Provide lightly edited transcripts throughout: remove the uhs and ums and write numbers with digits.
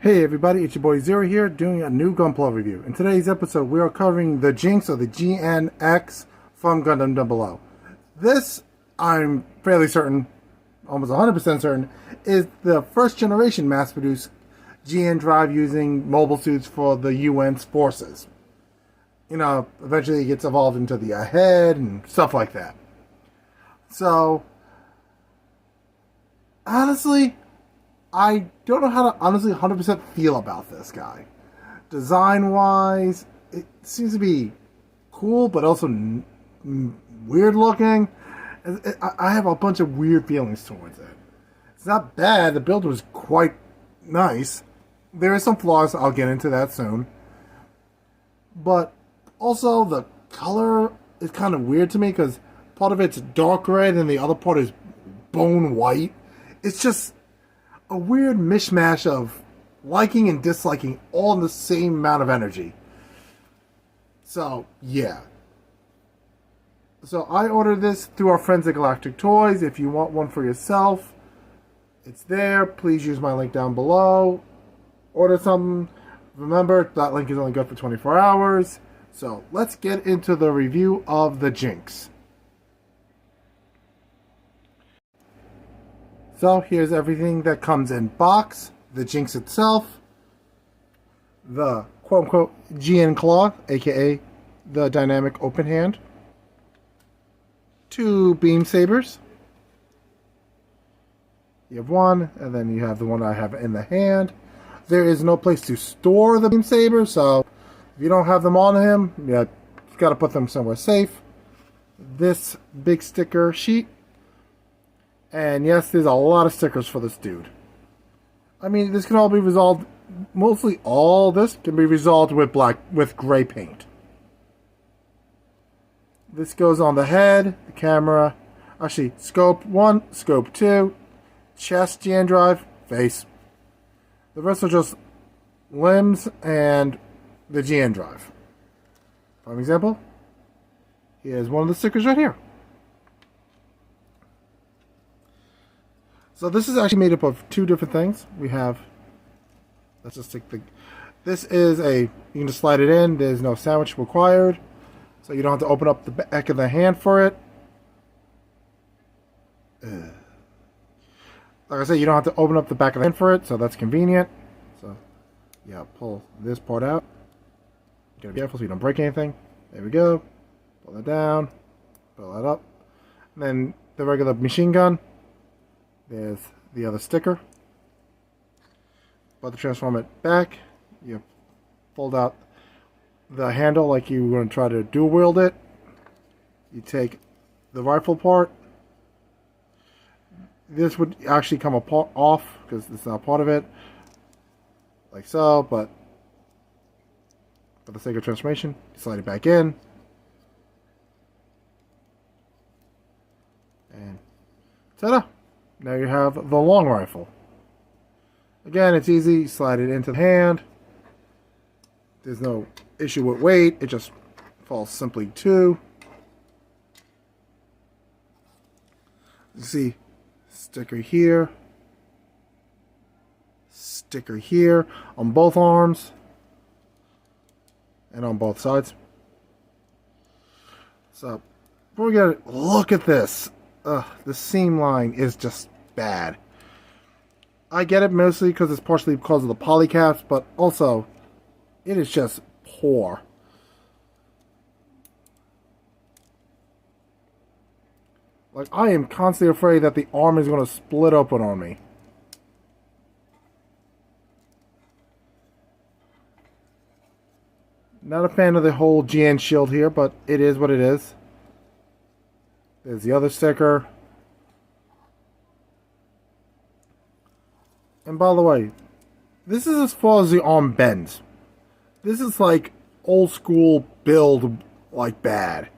Hey everybody, it's your boy Zero here doing a new gunpla review. In today's episode, we are covering the Jinx or the GNX from Gundam Down Below. This, I'm fairly certain, almost 100% certain, is the first generation mass-produced GN drive using mobile suits for the UN's forces. You know, eventually it gets evolved into the Ahead and stuff like that. So, honestly, I don't know how to honestly 100% feel about this guy. Design-wise, it seems to be cool, but also weird looking. I have a bunch of weird feelings towards it. It's not bad. The build was quite nice. There are some flaws. I'll get into that soon. But also, the color is kind of weird to me because part of it's dark red and the other part is bone white. It's just a weird mishmash of liking and disliking all in the same amount of energy. So, yeah. So, I ordered this through our friends at Galactic Toys. If you want one for yourself, it's there. Please use my link down below. Order something. Remember, that link is only good for 24 hours. So, let's get into the review of the Jinx. So here's everything that comes in box. The Jinx itself. The quote-unquote GN Claw, aka the dynamic open hand. 2 beam sabers. You have one, and then you have the one I have in the hand. There is no place to store the beam saber, so if you don't have them on him, you've got to put them somewhere safe. This big sticker sheet. And yes, there's a lot of stickers for this dude. I mean, this can all be resolved. Mostly all this can be resolved with gray paint. This goes on the head, the camera. Actually, scope 1, scope 2, chest, GN drive, face. The rest are just limbs and the GN drive. For example, here's one of the stickers right here. So this is actually made up of 2 different things. We have, let's just take this is you can just slide it in. There's no sandwich required. So you don't have to open up the back of the hand for it. Like I said, you don't have to open up the back of the hand for it, so that's convenient. So, yeah, pull this part out. You gotta be careful so you don't break anything. There we go. Pull that down. Pull that up. And then the regular machine gun. There's the other sticker. But to transform it back, you fold out the handle like you were going to try to dual wield it. You take the rifle part. This would actually come off because it's not part of it. Like so, but for the sake of transformation, you slide it back in. And ta-da! Now you have the long rifle. Again, it's easy. You slide it into the hand. There's no issue with weight. It just falls simply to. You see, sticker here. Sticker here on both arms. And on both sides. So, before we get it, look at this. The seam line is just bad. I get it mostly because it's partially because of the polycaps, but also it is just poor. Like, I am constantly afraid that the arm is going to split open on me. Not a fan of the whole GN shield here, but it is what it is. There's the other sticker. And by the way, this is as far as the arm bends. This is like old school build, like bad.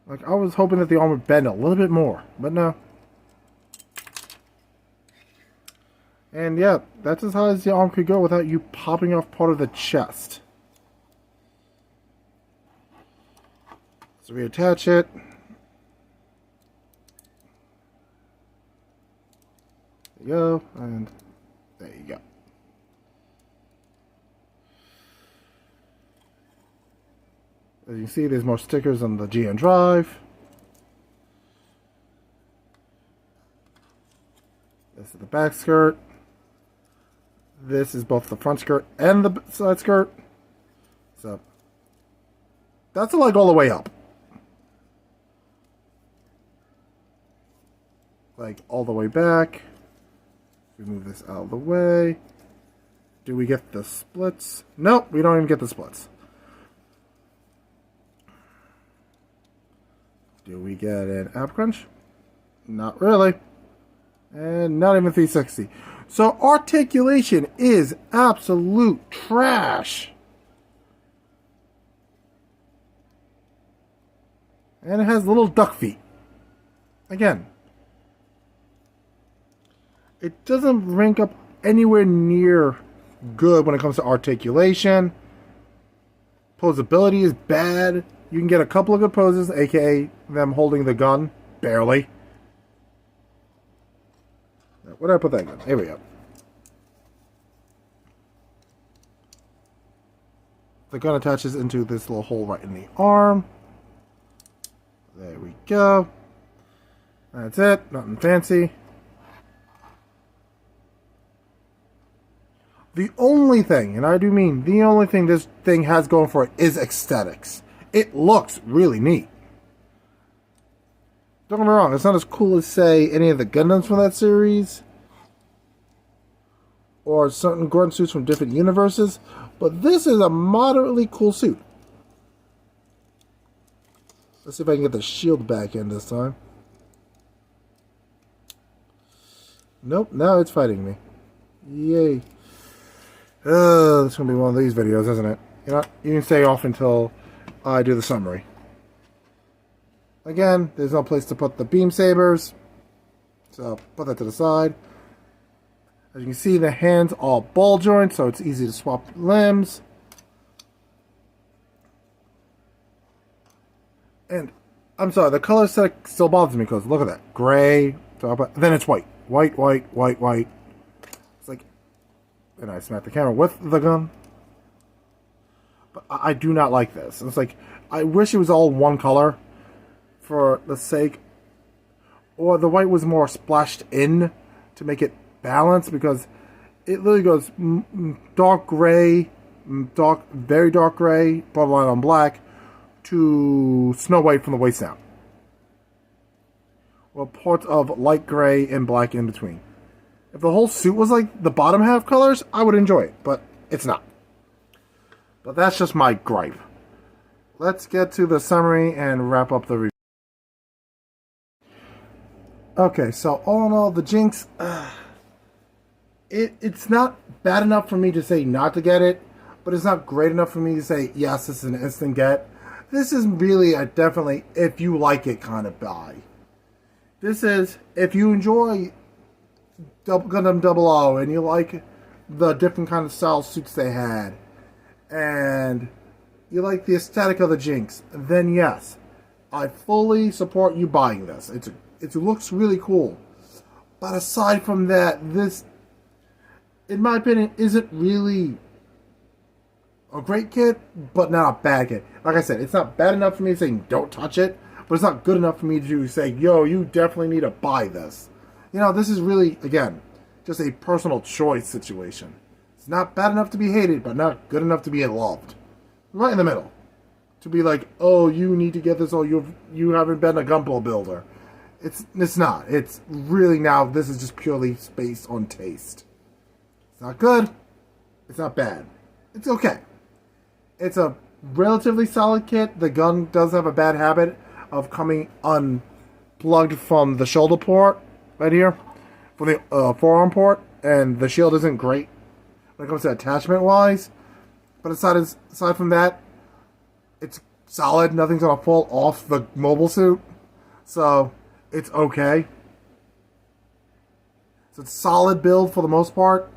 Like, I was hoping that the arm would bend a little bit more, but no. And yeah, that's as high as the arm could go without you popping off part of the chest. So reattach it. There you go, and there. There you go. As you can see, there's more stickers on the GN drive. This is the back skirt. This is both the front skirt and the side skirt. So that's like all the way up. Like all the way back. We move this out of the way. Do we get the splits? Nope, we don't even get the splits. Do we get an ab crunch? Not really. And not even 360. So articulation is absolute trash. And it has little duck feet. Again. It doesn't rank up anywhere near good when it comes to articulation. Posability is bad. You can get a couple of good poses, aka them holding the gun. Barely. Where did I put that gun? Here we go. The gun attaches into this little hole right in the arm. There we go. That's it. Nothing fancy. The only thing, and I do mean the only thing this thing has going for it is aesthetics. It looks really neat. Don't get me wrong, it's not as cool as, say, any of the Gundams from that series. Or certain Gordon suits from different universes. But this is a moderately cool suit. Let's see if I can get the shield back in this time. Nope, now it's fighting me. Yay. This is going to be one of these videos, isn't it? You know, you can stay off until I do the summary. Again, there's no place to put the beam sabers. So, put that to the side. As you can see, the hands are ball joints, so it's easy to swap limbs. And, I'm sorry, the color set still bothers me because look at that. Gray, then it's white. White, white, white, white. It's like, and I smack the camera with the gun. But I do not like this. It's like, I wish it was all one color for the sake, or the white was more splashed in to make it balanced, because it literally goes dark gray, very dark gray, borderline on black, to snow white from the waist down. Or parts of light gray and black in between. If the whole suit was like the bottom half colors, I would enjoy it, but it's not. But that's just my gripe. Let's get to the summary and wrap up the review. Okay, so all in all, the Jinx, it's not bad enough for me to say not to get it, but it's not great enough for me to say, yes, this is an instant get. This is really a definitely, if you like it, kind of buy. This is, if you enjoy Gundam 00 and you like the different kind of style suits they had, and you like the aesthetic of the Jinx, then yes, I fully support you buying this. It looks really cool. But aside from that, this, in my opinion, isn't really a great kit, but not a bad kit. Like I said, it's not bad enough for me to say don't touch it, but it's not good enough for me to say, yo, you definitely need to buy this. You know, this is really, again, just a personal choice situation. It's not bad enough to be hated, but not good enough to be loved. Right in the middle. To be like, oh, you need to get this, or you haven't been a gunpla builder. It's not. It's really now, this is just purely based on taste. It's not good. It's not bad. It's okay. It's a relatively solid kit. The gun does have a bad habit of coming unplugged from the shoulder port right here, from the forearm port, and the shield isn't great when it comes to attachment wise. But aside from that, it's solid. Nothing's gonna fall off the mobile suit, so it's okay. So it's a solid build for the most part.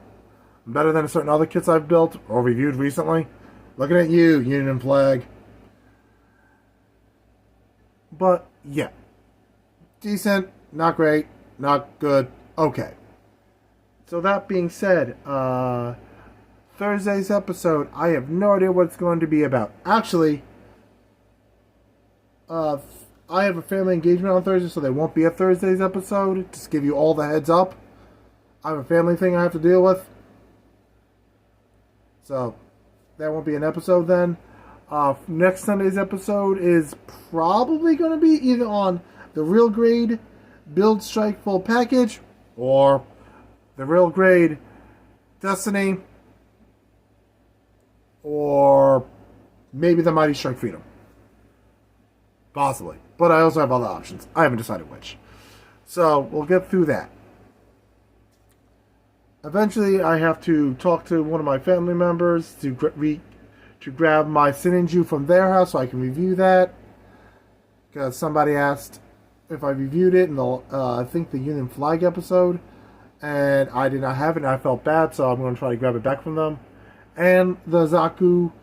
Better than certain other kits I've built or reviewed recently. Looking at you, Union Flag. But, yeah. Decent, not great, not good, okay. So that being said, Thursday's episode, I have no idea what it's going to be about. Actually, I have a family engagement on Thursday, so there won't be a Thursday's episode. Just give you all the heads up. I have a family thing I have to deal with. So, there won't be an episode then. Next Sunday's episode is probably going to be either on the Real Grade Build Strike Full Package or the Real Grade Destiny or maybe the Mighty Strike Freedom. Possibly. But I also have other options. I haven't decided which. So, we'll get through that. Eventually, I have to talk to one of my family members to grab my Sinninju from their house so I can review that. Because somebody asked if I reviewed it in the, I think the Union Flag episode. And I did not have it and I felt bad, so I'm going to try to grab it back from them. And the Zaku